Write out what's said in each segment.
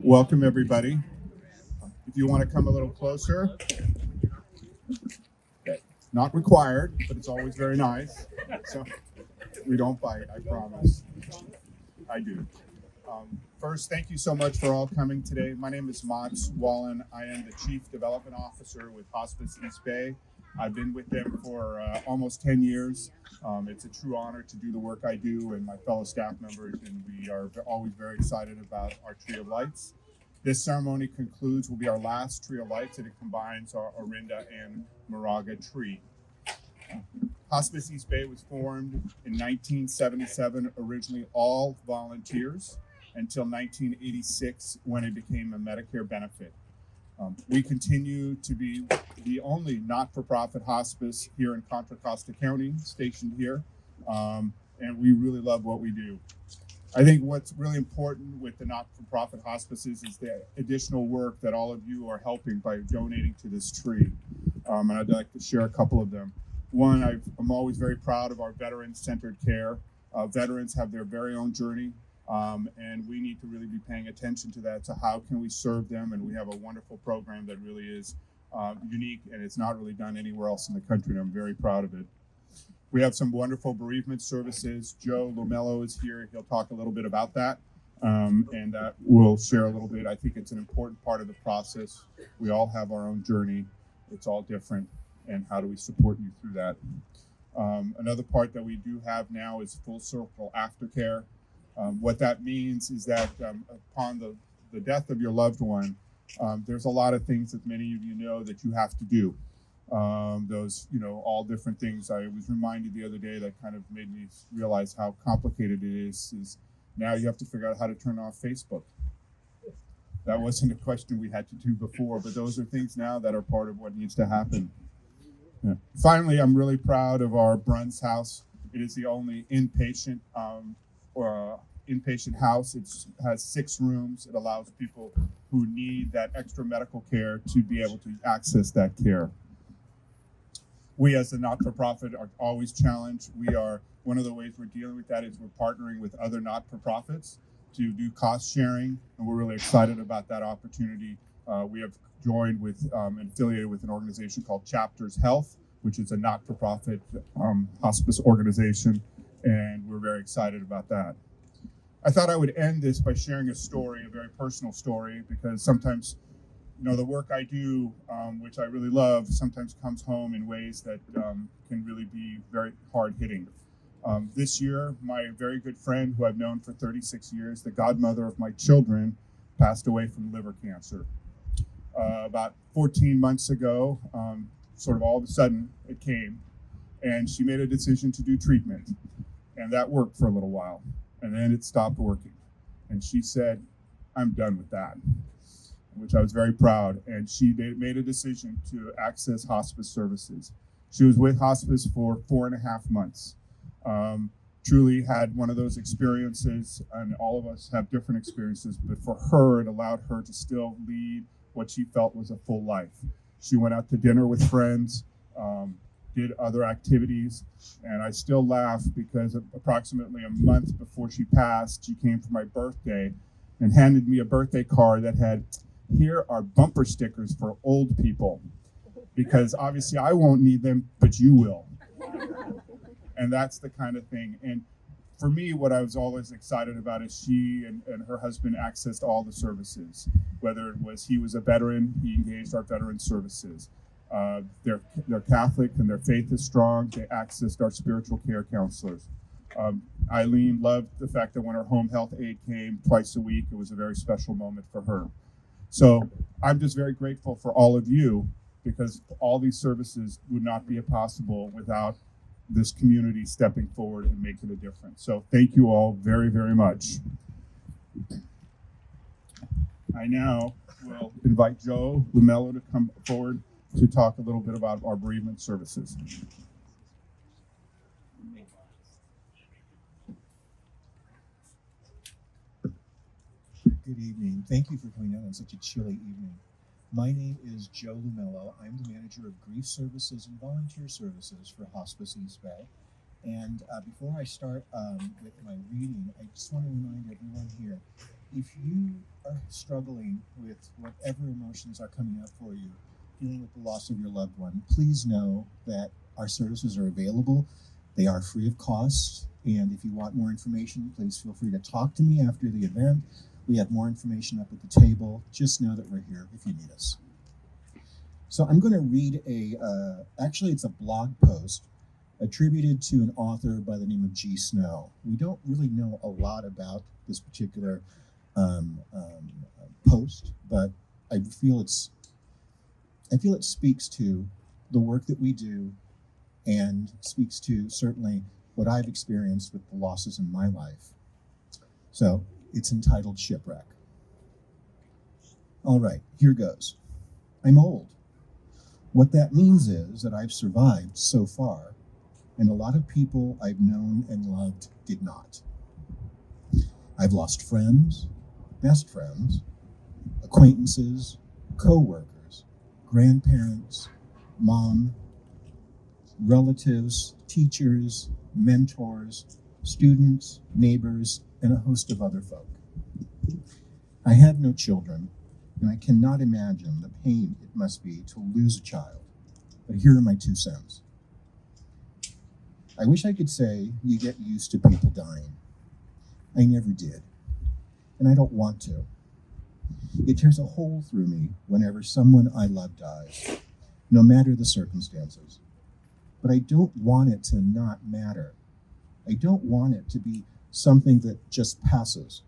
Welcome, everybody. If you want to come a little closer, okay. Not required, but it's always very nice. So we don't bite, I promise. I do. First, thank you so much for all coming today. My name is Mats Wallen. I am the Chief Development Officer with Hospice East Bay. I've been with them for almost 10 years. It's a true honor to do the work I do and my fellow staff members, and we are always very excited about our Tree of Lights. This ceremony concludes, will be our last Tree of Lights, and it combines our Orinda and Moraga tree. Hospice East Bay was formed in 1977, originally all volunteers, until 1986 when it became a Medicare benefit. We continue to be the only not-for-profit hospice here in Contra Costa County, stationed here, and we really love what we do. I think what's really important with the not-for-profit hospices is the additional work that all of you are helping by donating to this tree, and I'd like to share a couple of them. One, I'm always very proud of our veteran-centered care. Veterans have their very own journey. And we need to really be paying attention to that. So how can we serve them? And we have a wonderful program that really is unique, and it's not really done anywhere else in the country, and I'm very proud of it. We have some wonderful bereavement services. Joe Lomello is here. He'll talk a little bit about that, and we'll share a little bit. I think it's an important part of the process. We all have our own journey. It's all different, and how do we support you through that? Another part that we do have now is full circle aftercare. What that means is that upon the death of your loved one, there's a lot of things that many of you know that you have to do. All different things. I was reminded the other day that kind of made me realize how complicated it is now you have to figure out how to turn off Facebook. That wasn't a question we had to do before, but those are things now that are part of what needs to happen. Yeah. Finally, I'm really proud of our Bruns House. It is the only inpatient house. It has 6 rooms. It allows people who need that extra medical care to be able to access that care. We as a not-for-profit are always challenged. One of the ways we're dealing with that is we're partnering with other not-for-profits to do cost sharing, and we're really excited about that opportunity. We have joined with and affiliated with an organization called Chapters Health, which is a not-for-profit hospice organization, and we're very excited about that. I thought I would end this by sharing a story, a very personal story, because sometimes, the work I do, which I really love, sometimes comes home in ways that can really be very hard-hitting. This year, my very good friend, who I've known for 36 years, the godmother of my children, passed away from liver cancer. About 14 months ago, sort of all of a sudden, it came, and she made a decision to do treatment, and that worked for a little while. And then it stopped working. And she said, I'm done with that, which I was very proud. And she made a decision to access hospice services. She was with hospice for 4.5 months. Truly had one of those experiences, and all of us have different experiences, but for her, it allowed her to still lead what she felt was a full life. She went out to dinner with friends, did other activities, and I still laugh because approximately a month before she passed, she came for my birthday and handed me a birthday card that had, here are bumper stickers for old people, because obviously I won't need them, but you will. And that's the kind of thing. And for me, what I was always excited about is she and her husband accessed all the services. Whether it was he was a veteran, he engaged our veteran services. They're Catholic and their faith is strong. They accessed our spiritual care counselors. Eileen loved the fact that when her home health aide came twice a week, it was a very special moment for her. So I'm just very grateful for all of you, because all these services would not be possible without this community stepping forward and making a difference. So thank you all very, very much. I now will invite Joe Lomello to come forward to talk a little bit about our bereavement services. Good evening. Thank you for coming out on such a chilly evening. My name is Joe Lumello. I'm the manager of grief services and volunteer services for Hospice East Bay. And before I start with my reading, I just want to remind everyone here if you are struggling with whatever emotions are coming up for you, dealing with the loss of your loved one, please know that our services are available. They are free of cost. And if you want more information, please feel free to talk to me after the event. We have more information up at the table. Just know that we're here if you need us. So I'm going to read actually it's a blog post attributed to an author by the name of G. Snow. We don't really know a lot about this particular post, but I feel it speaks to the work that we do and speaks to certainly what I've experienced with the losses in my life. So it's entitled Shipwreck. All right, here goes. I'm old. What that means is that I've survived so far, and a lot of people I've known and loved did not. I've lost friends, best friends, acquaintances, co-workers, grandparents, mom, relatives, teachers, mentors, students, neighbors, and a host of other folk. I have no children, and I cannot imagine the pain it must be to lose a child. But here are my 2 cents. I wish I could say you get used to people dying. I never did, and I don't want to. It tears a hole through me whenever someone I love dies, no matter the circumstances. But I don't want it to not matter. I don't want it to be something that just passes.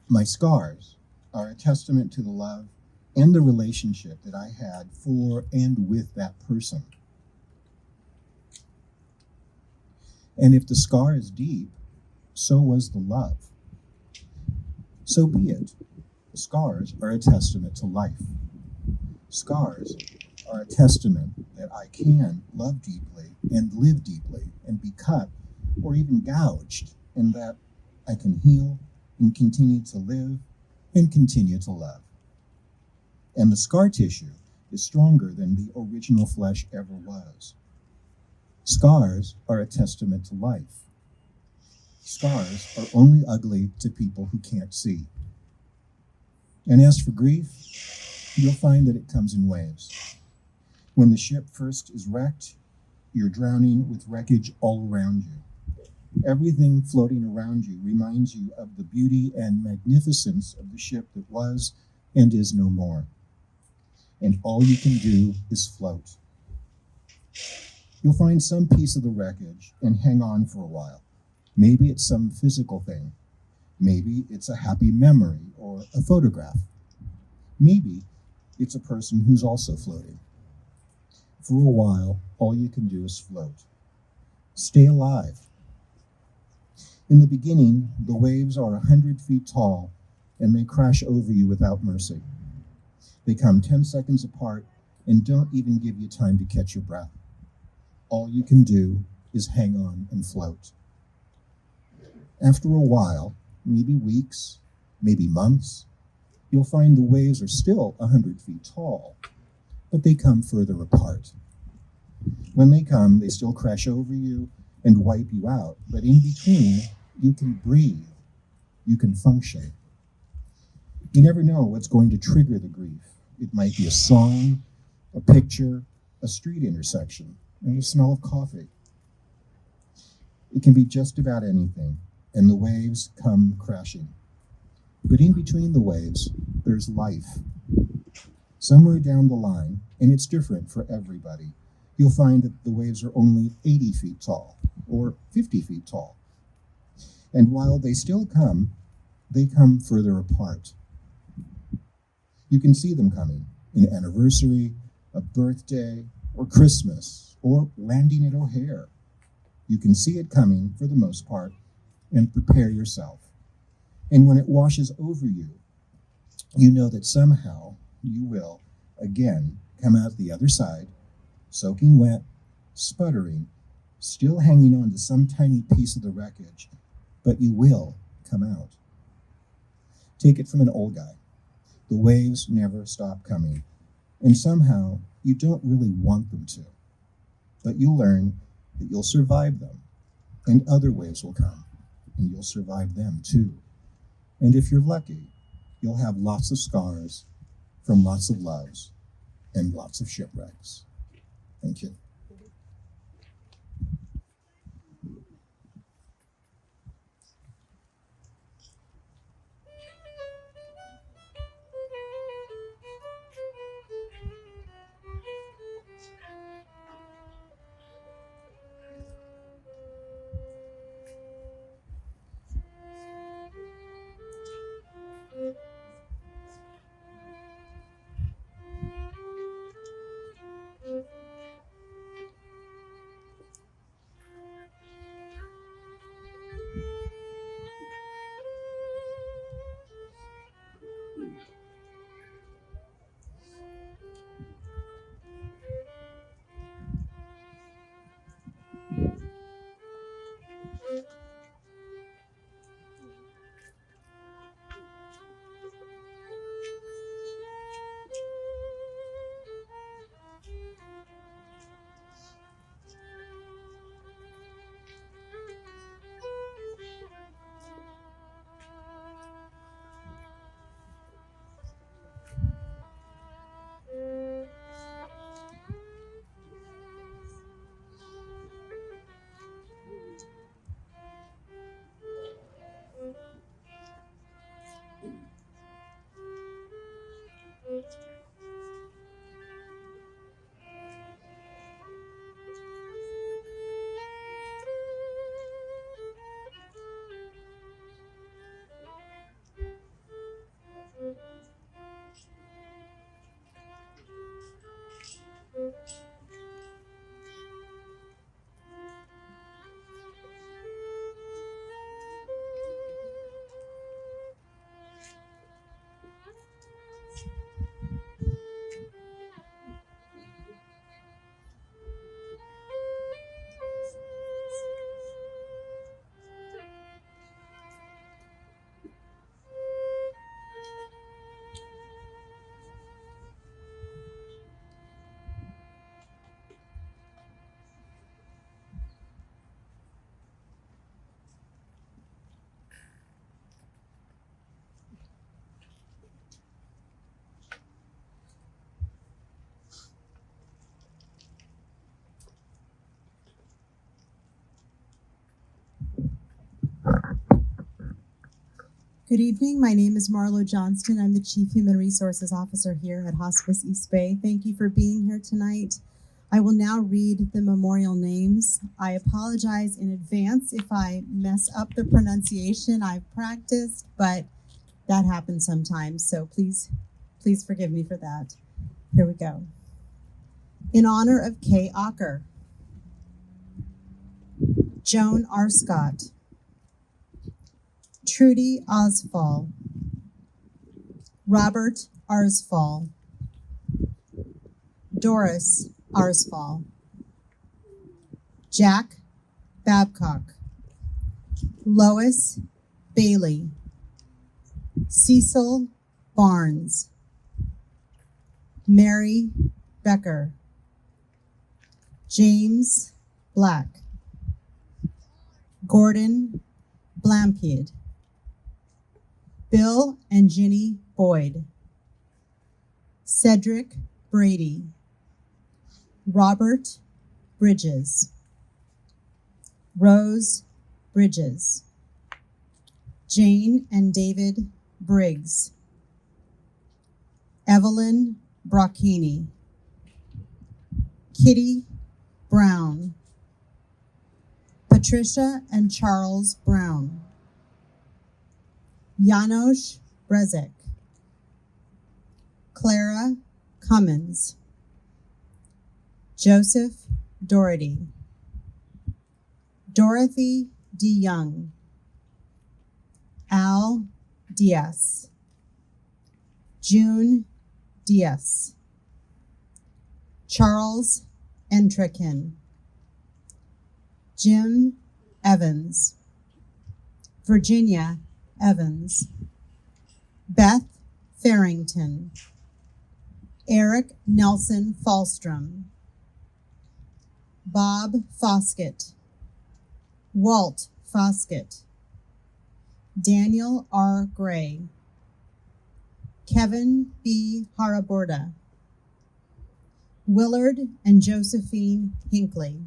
My scars are a testament to the love and the relationship that I had for and with that person. And if the scar is deep, so was the love. So be it. Scars are a testament to life. Scars are a testament that I can love deeply and live deeply and be cut or even gouged, and that I can heal and continue to live and continue to love. And the scar tissue is stronger than the original flesh ever was. Scars are a testament to life. Scars are only ugly to people who can't see. And as for grief, you'll find that it comes in waves. When the ship first is wrecked, you're drowning with wreckage all around you. Everything floating around you reminds you of the beauty and magnificence of the ship that was and is no more. And all you can do is float. You'll find some piece of the wreckage and hang on for a while. Maybe it's some physical thing. Maybe it's a happy memory or a photograph. Maybe it's a person who's also floating. For a while, all you can do is float. Stay alive. In the beginning, the waves are 100 feet tall and they crash over you without mercy. They come 10 seconds apart and don't even give you time to catch your breath. All you can do is hang on and float. After a while, maybe weeks, maybe months, you'll find the waves are still 100 feet tall, but they come further apart. When they come, they still crash over you and wipe you out, but in between, you can breathe, you can function. You never know what's going to trigger the grief. It might be a song, a picture, a street intersection, and the smell of coffee. It can be just about anything, and the waves come crashing. But in between the waves, there's life. Somewhere down the line, and it's different for everybody, you'll find that the waves are only 80 feet tall or 50 feet tall. And while they still come, they come further apart. You can see them coming, an anniversary, a birthday, or Christmas, or landing at O'Hare. You can see it coming for the most part and prepare yourself. And when it washes over you, you know that somehow you will, again, come out the other side, soaking wet, sputtering, still hanging on to some tiny piece of the wreckage, but you will come out. Take it from an old guy. The waves never stop coming, and somehow you don't really want them to, but you'll learn that you'll survive them, and other waves will come. and you'll survive them too. And if you're lucky, you'll have lots of scars from lots of loves and lots of shipwrecks. Thank you. Good evening. My name is Marlo Johnston. I'm the Chief Human Resources Officer here at Hospice East Bay. Thank you for being here tonight. I will now read the memorial names. I apologize in advance if I mess up the pronunciation. I've practiced, but that happens sometimes, so please forgive me for that. Here we go. In honor of Kay Ocker, Joan R. Scott, Trudy Osfall, Robert Arsfall, Doris Arsfall, Jack Babcock, Lois Bailey, Cecil Barnes, Mary Becker, James Black, Gordon Blampied, Bill and Ginny Boyd, Cedric Brady, Robert Bridges, Rose Bridges, Jane and David Briggs, Evelyn Brocchini, Kitty Brown, Patricia and Charles Brown, Janos Brezek, Clara Cummins, Joseph Doherty, Dorothy D. Young, Al Diaz, June Diaz, Charles Entrekin, Jim Evans, Virginia Evans, Beth Farrington, Eric Nelson Falstrom, Bob Foskett, Walt Foskett, Daniel R. Gray, Kevin B. Haraborda, Willard and Josephine Hinckley,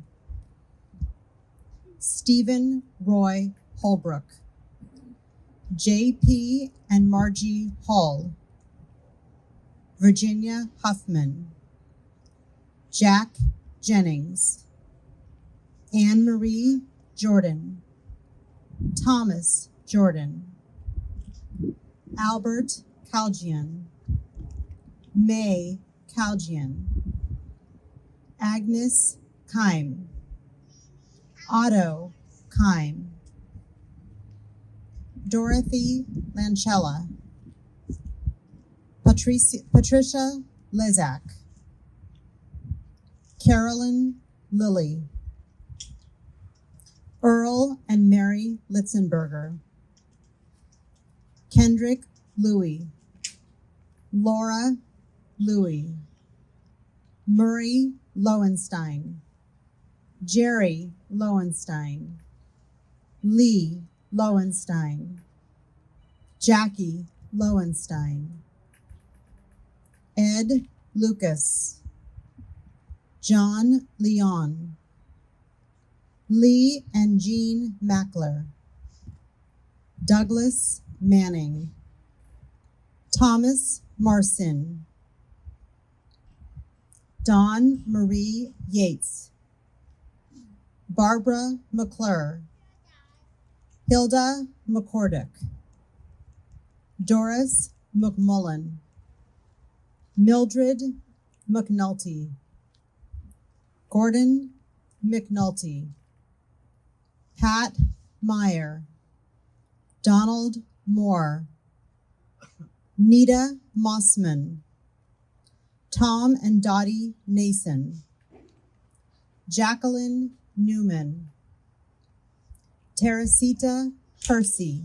Stephen Roy Holbrook, J.P. and Margie Hall, Virginia Huffman, Jack Jennings, Anne Marie Jordan, Thomas Jordan, Albert Calgian, May Calgian, Agnes Keim, Otto Keim, Dorothy Lancella, Patricia Lezak, Carolyn Lilly, Earl and Mary Litzenberger, Kendrick Louie, Laura Louie, Murray Lowenstein, Jerry Lowenstein, Lee Lowenstein, Jackie Lowenstein, Ed Lucas, John Leon, Lee and Jean Mackler, Douglas Manning, Thomas Marcin, Dawn Marie Yates, Barbara McClure, Hilda McCorduck, Doris McMullen, Mildred McNulty, Gordon McNulty, Pat Meyer, Donald Moore, Nita Mossman, Tom and Dottie Nason, Jacqueline Newman, Teresita Percy,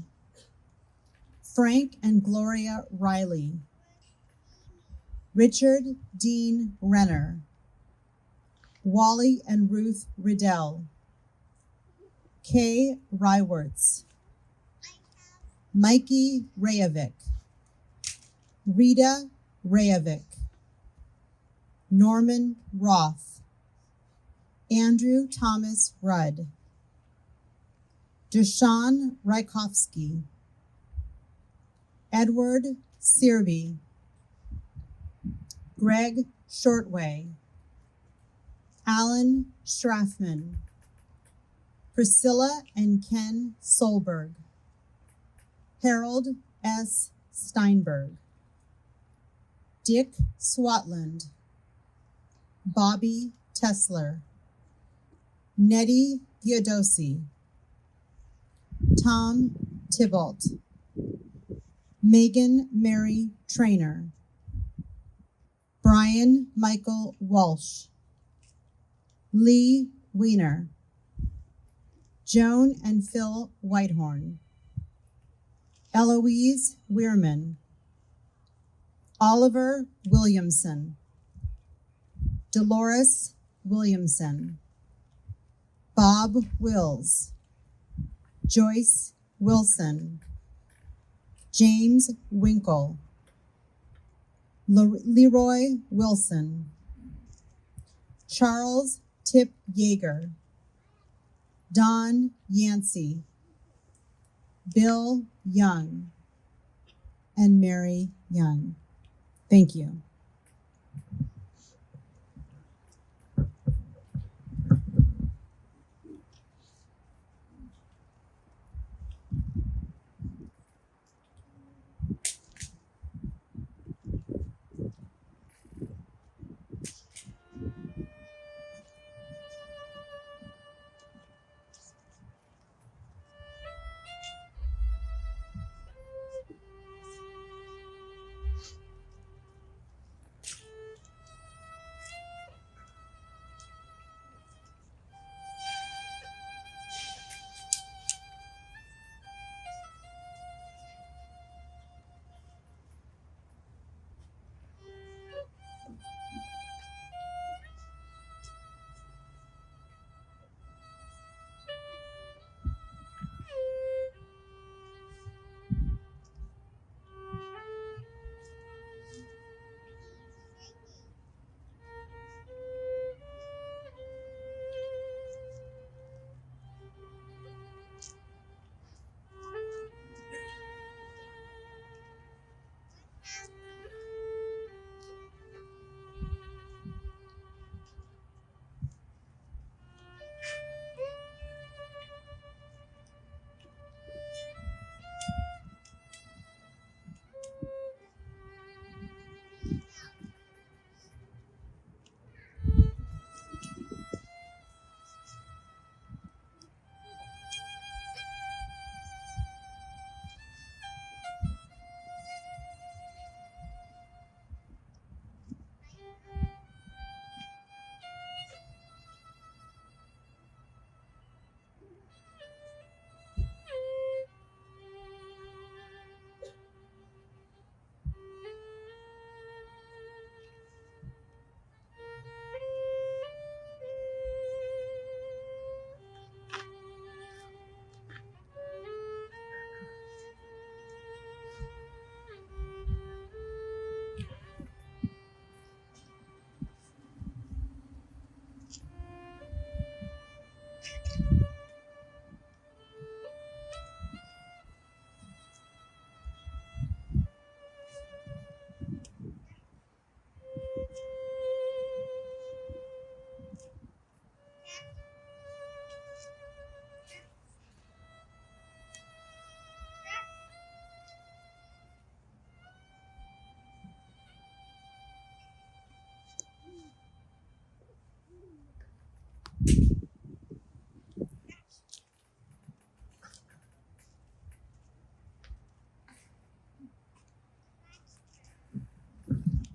Frank and Gloria Riley, Richard Dean Renner, Wally and Ruth Riddell, Kay Rywarts, Mikey Rayovic, Rita Rayovic, Norman Roth, Andrew Thomas Rudd, Deshaun Rykovsky, Edward Searby, Greg Shortway, Alan Schraffman, Priscilla and Ken Solberg, Harold S. Steinberg, Dick Swatland, Bobby Tesler, Nettie Theodosi, Tom Tybalt, Megan Mary Trainer, Brian Michael Walsh, Lee Wiener, Joan and Phil Whitehorn, Eloise Weirman, Oliver Williamson, Dolores Williamson, Bob Wills, Joyce Wilson, James Winkle, Leroy Wilson, Charles Tip Yeager, Don Yancey, Bill Young, and Mary Young. Thank you.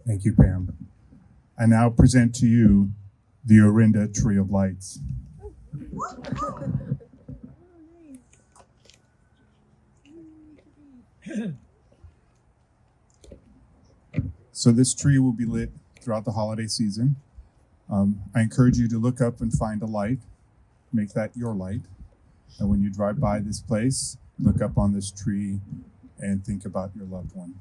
Thank you, Pam. I now present to you the Orinda Tree of Lights. So this tree will be lit throughout the holiday season. I encourage you to look up and find a light, make that your light. And when you drive by this place, look up on this tree and think about your loved one.